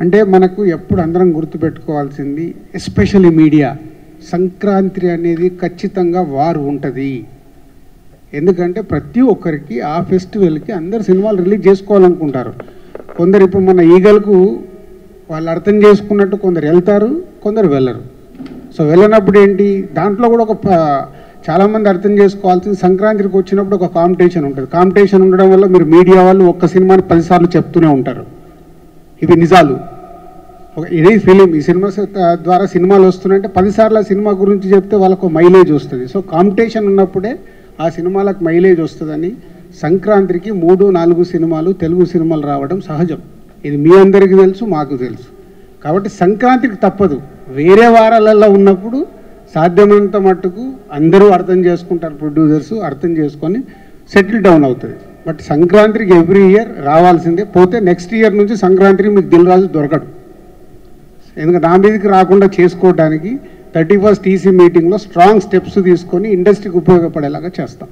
అంటే మనకు ఎప్పుడు అందరం గుర్తుపెట్టుకోవాల్సింది, ఎస్పెషల్లీ మీడియా, సంక్రాంతి అనేది ఖచ్చితంగా వార్ ఉంటుంది. ఎందుకంటే ప్రతి ఒక్కరికి ఆ ఫెస్టివల్కి అందరు సినిమాలు రిలీజ్ చేసుకోవాలనుకుంటారు. కొందరు ఇప్పుడు మన ఈగలకు వాళ్ళు అర్థం చేసుకున్నట్టు కొందరు వెళ్తారు, కొందరు వెళ్ళరు. సో వెళ్ళినప్పుడు ఏంటి, దాంట్లో కూడా చాలామంది అర్థం చేసుకోవాల్సింది, సంక్రాంతికి వచ్చినప్పుడు ఒక కాంపిటీషన్ ఉంటుంది. కాంపిటీషన్ ఉండడం వల్ల మీరు మీడియా వాళ్ళు ఒక్క సినిమాని 10 సార్లు చెప్తూనే ఉంటారు. ఇవి నిజాలు. ఇదే ఫిలిం, ఈ సినిమా ద్వారా సినిమాలు వస్తున్నాయంటే 10 సార్లు ఆ సినిమా గురించి చెప్తే వాళ్ళకు మైలేజ్ వస్తుంది. సో కాంపిటీషన్ ఉన్నప్పుడే ఆ సినిమాలకు మైలేజ్ వస్తుందని సంక్రాంతికి 3-4 సినిమాలు, తెలుగు సినిమాలు రావడం సహజం. ఇది మీ అందరికీ తెలుసు, మాకు తెలుసు. కాబట్టి సంక్రాంతికి తప్పదు. వేరే వారాలలో ఉన్నప్పుడు సాధ్యమైనంత మట్టుకు అందరూ అర్థం చేసుకుంటారు, ప్రొడ్యూసర్స్ అర్థం చేసుకొని సెటిల్ డౌన్ అవుతుంది. బట్ సంక్రాంతికి ఎవ్రీ ఇయర్ రావాల్సిందే. పోతే నెక్స్ట్ ఇయర్ నుంచి సంక్రాంతికి మీకు దిల్ రాజు దొరకడు. ఎందుకంటే నా మీదకి రాకుండా చేసుకోవడానికి 31st టీసీ మీటింగ్లో స్ట్రాంగ్ స్టెప్స్ తీసుకొని ఇండస్ట్రీకి ఉపయోగపడేలాగా చేస్తాం.